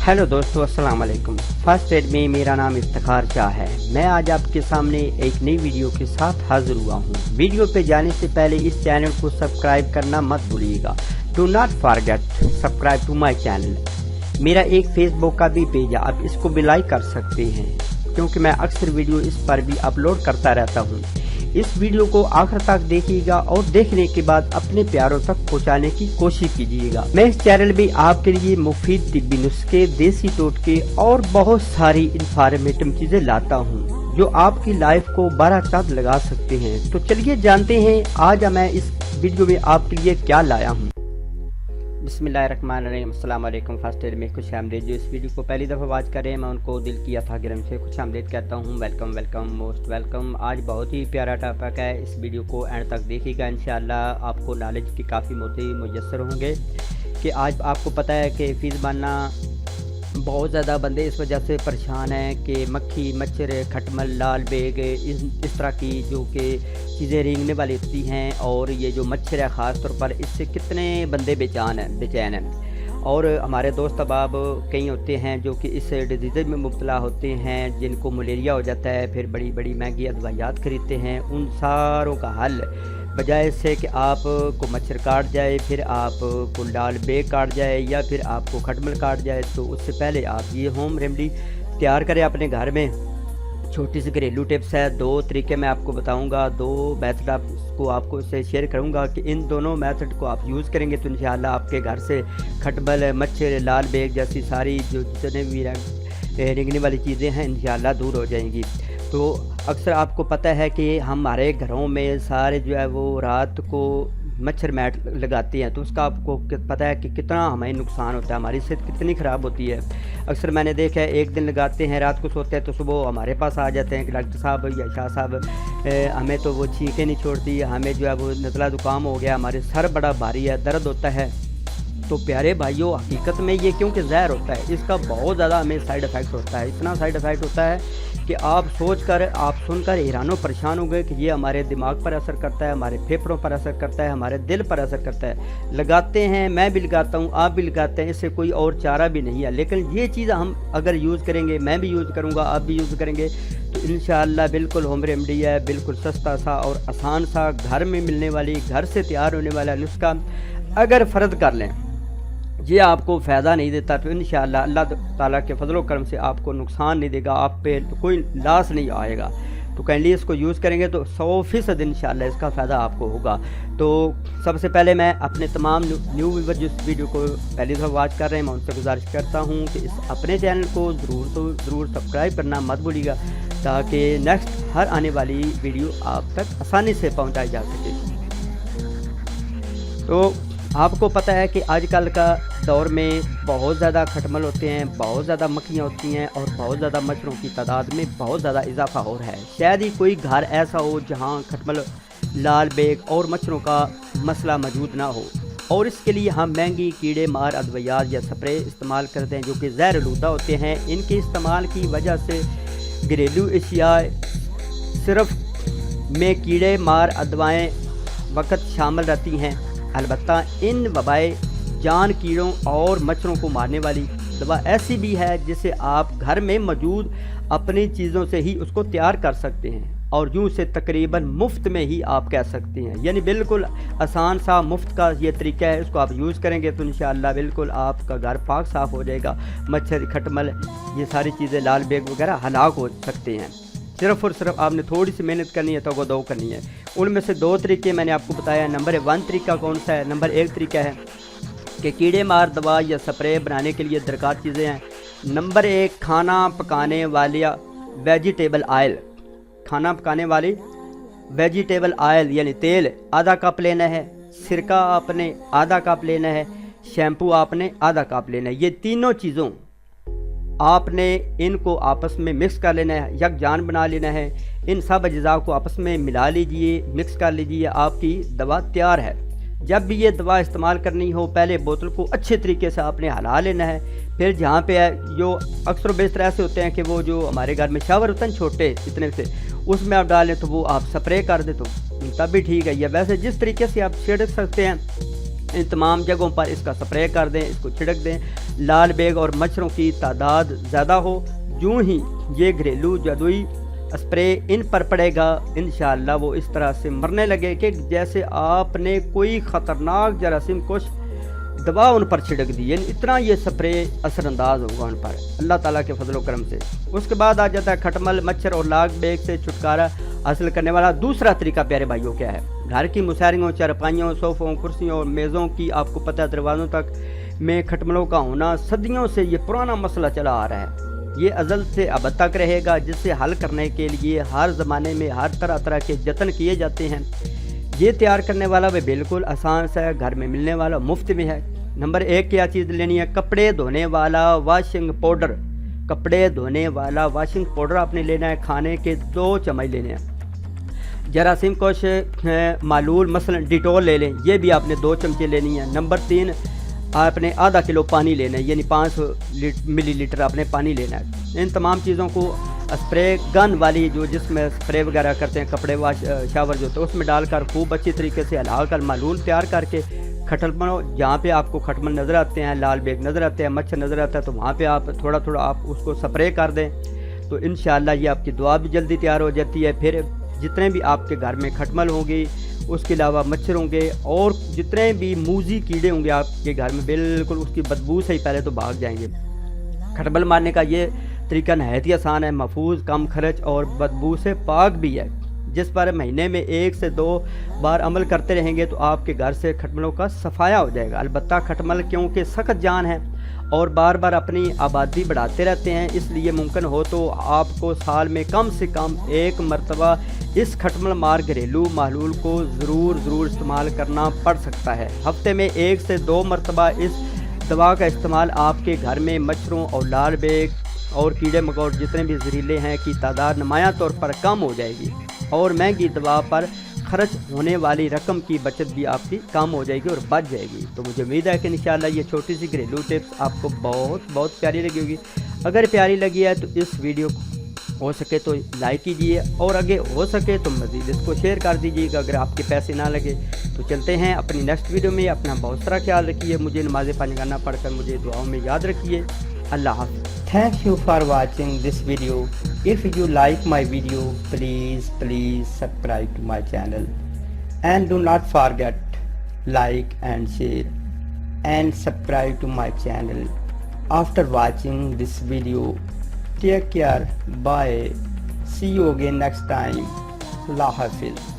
Hello दोस्तों, अस्सलाम वालेकुम। फर्स्ट एड में मेरा नाम इफ्तिखार शाह है। मैं आज आपके सामने एक नई वीडियो के साथ हाजिर हुआ हूँ। वीडियो पे जाने से पहले इस चैनल को सब्सक्राइब करना मत भूलिएगा। Do not forget subscribe to my channel. मेरा एक फेसबुक का भी पेज है, आप इसको भी लाइक कर सकते हैं क्योंकि मैं अक्सर वीडियो इस पर भी अपलोड करता रहता हूँ। इस वीडियो को आखिर तक देखिएगा और देखने के बाद अपने प्यारों तक पहुंचाने की कोशिश कीजिएगा। मैं इस चैनल में आपके लिए मुफीद तिब्बी नुस्खे, देसी टोटके और बहुत सारी इंफॉर्मेटिव चीजें लाता हूं जो आपकी लाइफ को बड़ा चांद लगा सकते हैं। तो चलिए जानते हैं आज मैं इस वीडियो में आपके लिए क्या लाया हूं। बिस्मिल्लाहिर्रहमानिर्रहीम, अस्सलाम वालेकुम। फर्स्ट एड में खुश आमदीद। जो इस वीडियो को पहली दफ़ा वाच कर रहे हैं मैं उनको दिल की अथाह से खुश आमदीद कहता हूँ। Welcome welcome, most welcome. आज बहुत ही प्यारा टॉपिक है, इस वीडियो को एंड तक देखिएगा। इंशाअल्लाह आपको नॉलेज के काफ़ी मोती मुयस्सर होंगे कि आज आपको पता है कि फ़ीस बनना बहुत ज़्यादा बंदे इस वजह से परेशान हैं कि मक्खी, मच्छर, खटमल, लाल बेग इस तरह की जो कि चीज़ें रेंगने वाली होती हैं और ये जो मच्छर है ख़ास तौर पर, इससे कितने बंदे बेचैन हैं। और हमारे दोस्त अहबाब कई होते हैं जो कि इस डिजीज़ में मुब्तला होते हैं, जिनको मलेरिया हो जाता है, फिर बड़ी बड़ी महंगी दवाइयात खरीदते हैं। उन सारों का हल बजाय से कि आपको मच्छर काट जाए, फिर आपको लाल बेग काट जाए या फिर आपको खटमल काट जाए, तो उससे पहले आप ये होम रेमेडी तैयार करें अपने घर में। छोटी सी घरेलू टिप्स है, 2 तरीके मैं आपको बताऊंगा, 2 मेथड आपको इससे शेयर करूंगा कि इन दोनों मेथड को आप यूज़ करेंगे तो इंशाअल्लाह आपके घर से खटमल, मच्छर, लाल बेग जैसी सारी जो जितने भी रेंगने वाली चीज़ें हैं इंशाअल्लाह दूर हो जाएंगी। तो अक्सर आपको पता है कि हमारे घरों में सारे जो है वो रात को मच्छर मैट लगाते हैं, तो उसका आपको पता है कि कितना हमें नुकसान होता है, हमारी सेहत कितनी ख़राब होती है। अक्सर मैंने देखा है एक दिन लगाते हैं, रात को सोते हैं तो सुबह हमारे पास आ जाते हैं कि डॉक्टर साहब या शाह साहब हमें तो वो छींकें नहीं छोड़ती, हमें जो है वो नज़ला ज़ुकाम हो गया, हमारे सर बड़ा भारी है, दर्द होता है। तो प्यारे भाइयों, हकीकत में ये क्योंकि ज़हर होता है, इसका बहुत ज़्यादा हमें साइड इफ़ेक्ट होता है। इतना साइड इफ़ेक्ट होता है कि आप सोचकर, आप सुनकर हैरानो परेशान हो गए कि ये हमारे दिमाग पर असर करता है, हमारे फेफड़ों पर असर करता है, हमारे दिल पर असर करता है। लगाते हैं, मैं भी लगाता हूँ, आप भी लगाते हैं, इससे कोई और चारा भी नहीं है। लेकिन ये चीज़ हम अगर यूज़ करेंगे, मैं भी यूज़ करूँगा, आप भी यूज़ करेंगे, तो इंशाअल्लाह बिल्कुल होम रेमेडी है, बिल्कुल सस्ता सा और आसान सा, घर में मिलने वाली, घर से तैयार होने वाला नुस्खा अगर फ़र्ज कर लें ये आपको फ़ायदा नहीं देता तो इंशाअल्लाह अल्लाह ताला के फजलो करम से आपको नुकसान नहीं देगा, आप पे कोई लॉस नहीं आएगा। तो काइंडली इसको यूज़ करेंगे तो 100% इंशाअल्लाह इसका फ़ायदा आपको होगा। तो सबसे पहले मैं अपने तमाम न्यू व्यूवर जो इस वीडियो को पहली दफ़ा वॉच कर रहे हैं मैं उनसे गुजारिश करता हूँ कि इस अपने चैनल को ज़रूर सब्सक्राइब करना मत भूलिएगा ताकि नेक्स्ट हर आने वाली वीडियो आप तक आसानी से पहुँचाई जा सके। तो आपको पता है कि आजकल का दौर में बहुत ज़्यादा खटमल होते हैं, बहुत ज़्यादा मक्खियाँ होती हैं और बहुत ज़्यादा मच्छरों की तादाद में बहुत ज़्यादा इजाफा हो रहा है। शायद ही कोई घर ऐसा हो जहाँ खटमल, लाल बेग और मच्छरों का मसला मौजूद ना हो। और इसके लिए हम महंगी कीड़े मार अद्वियात या स्प्रे इस्तेमाल करते हैं जो कि ज़हर आलूदा होते हैं। इनके इस्तेमाल की वजह से घरेलू अशिया सिर्फ में कीड़े मार अदवाएँ वक़्त शामिल रहती हैं। अलबत्ता इन वबाए जान कीड़ों और मच्छरों को मारने वाली दवा ऐसी भी है जिसे आप घर में मौजूद अपनी चीज़ों से ही उसको तैयार कर सकते हैं और यूँ से तकरीबन मुफ्त में ही आप कह सकते हैं। यानी बिल्कुल आसान सा मुफ्त का ये तरीका है, इसको आप यूज़ करेंगे तो इंशाअल्लाह बिल्कुल आपका घर पाक साफ़ हो जाएगा। मच्छर, खटमल, ये सारी चीज़ें, लाल बेग वगैरह हलाक हो सकते हैं। सिर्फ़ और सिर्फ आपने थोड़ी सी मेहनत करनी है, तो वो 2 करनी है। उनमें से 2 तरीके मैंने आपको बताया। नंबर 1 तरीका कौन सा है? नंबर 1 तरीका है कि कीड़े मार दवा या स्प्रे बनाने के लिए दरकार चीज़ें हैं। नंबर 1, खाना पकाने वाली वेजिटेबल ऑयल। खाना पकाने वाली वेजिटेबल ऑयल यानी तेल आधा कप लेना है, सिरका आपने आधा कप लेना है, शैम्पू आपने आधा कप लेना है। ये तीनों चीज़ों आपने इनको आपस में मिक्स कर लेना है, यकजान बना लेना है। इन सब अज्जा को आपस में मिला लीजिए, मिक्स कर लीजिए, आपकी दवा तैयार है। जब भी ये दवा इस्तेमाल करनी हो पहले बोतल को अच्छे तरीके से आपने हिला लेना है। फिर जहाँ पे जो अक्सर बेशतर ऐसे होते हैं कि वो जो हमारे घर में शावर होता है छोटे इतने से, उसमें आप डालें तो वो आप स्प्रे कर दें तो तब भी ठीक है। या वैसे जिस तरीके से आप छिड़क सकते हैं इन तमाम जगहों पर इसका स्प्रे कर दें, इसको छिड़क दें لال بیگ اور مچھروں کی تعداد زیادہ ہو، یوں ہی یہ گھریلو جادوئی اسپرے ان پر پڑے گا، انشاءاللہ وہ اس طرح سے مرنے لگے کہ جیسے آپ نے کوئی خطرناک جراثیم کش دوا ان پر چھڑک دی، یعنی اتنا یہ سپرے اثر انداز ہوگا ان پر اللہ تعالیٰ کے فضل و کرم سے۔ اس کے بعد آ جاتا ہے کھٹمل، مچھر اور لاگ بیگ سے چھٹکارا حاصل کرنے والا دوسرا طریقہ پیارے بھائیوں کیا ہے؟ گھر کی مساریوں، چارپائیوں، صوفوں، کرسیوں اور میزوں کی آپ کو پتہ ہے دروازوں تک میں کھٹملوں کا ہونا صدیوں سے یہ پرانا مسئلہ چلا آ رہا ہے، یہ ازل سے اب تک رہے گا، جس سے حل کرنے کے لیے ہر زمانے میں ہر طرح کے جتن کیے جاتے ہیں۔ یہ تیار کرنے والا وہ بالکل آسان سا ہے، گھر میں ملنے والا مفت میں ہے۔ نمبر 1 کیا چیز لینی ہے؟ کپڑے دھونے والا واشنگ پاؤڈر۔ کپڑے دھونے والا واشنگ پاؤڈر آپ نے لینا ہے، کھانے کے 2 چمچ لینے ہیں۔ جراثیم کش معلول مثلا ڈیٹول لے لیں، یہ بھی آپ نے 2 چمچے لینی ہے۔ نمبر 3 آپ نے آدھا کلو پانی لینا ہے، یعنی 500 ملی لیٹر آپ نے پانی لینا ہے۔ ان تمام چیزوں کو اسپرے گن والی جو جس میں اسپرے وغیرہ کرتے ہیں کپڑے شاور جو ہوتا ہے اس میں ڈال کر خوب اچھی طریقے سے ہلا کر معلول تیار کر کے کھٹمل جہاں پہ آپ کو کھٹمل نظر آتے ہیں، لال بیگ نظر آتے ہیں، مچھر نظر آتا ہے، تو وہاں پہ آپ تھوڑا آپ اس کو سپرے کر دیں، تو انشاءاللہ یہ آپ کی دعا بھی جلدی تیار ہو جاتی ہے۔ پھر جتنے بھی آپ کے گھر میں کھٹمل ہوں گے، اس کے علاوہ مچھر ہوں گے اور جتنے بھی موذی کیڑے ہوں گے آپ کے گھر میں، بالکل اس کی بدبو سے ہی پہلے تو بھاگ جائیں گے۔ کھٹمل مارنے کا یہ طریقہ نہایت ہی آسان ہے، محفوظ، کم خرچ اور بدبو سے پاک بھی ہے، جس پر مہینے میں 1 سے 2 بار عمل کرتے رہیں گے تو آپ کے گھر سے کھٹملوں کا صفایا ہو جائے گا۔ البتہ کھٹمل کیونکہ سخت جان ہے اور بار بار اپنی آبادی بڑھاتے رہتے ہیں، اس لیے ممکن ہو تو آپ کو سال میں کم سے کم 1 مرتبہ اس کھٹمل مار گھریلو محلول کو ضرور استعمال کرنا پڑ سکتا ہے۔ ہفتے میں 1 سے 2 مرتبہ اس دوا کا استعمال آپ کے گھر میں مچھروں اور لال بیگ اور کیڑے مکوڑ جتنے بھی زہریلے ہیں کی تعداد نمایاں طور پر کم ہو جائے گی، اور مہنگی دوا پر خرچ ہونے والی رقم کی بچت بھی آپ کی کم ہو جائے گی اور بچ جائے گی۔ تو مجھے امید ہے کہ انشاءاللہ یہ چھوٹی سی گھریلو ٹپس آپ کو بہت پیاری لگی ہوگی۔ اگر پیاری لگی ہے تو اس ویڈیو کو ہو سکے تو لائک کیجئے، اور اگر ہو سکے تو مزید اس کو شیئر کر دیجئے گا۔ اگر آپ کے پیسے نہ لگے تو چلتے ہیں اپنی نیکسٹ ویڈیو میں۔ اپنا بہت سارا خیال رکھیے، مجھے نماز پنجگانہ پڑھ کر مجھے دعاؤں میں یاد رکھیے۔ اللہ حافظ۔ Thank you for watching this video. If you like my video, please subscribe to my channel, and do not forget like and share and subscribe to my channel. After watching this video, take care, bye, see you again next time. Allah Hafiz.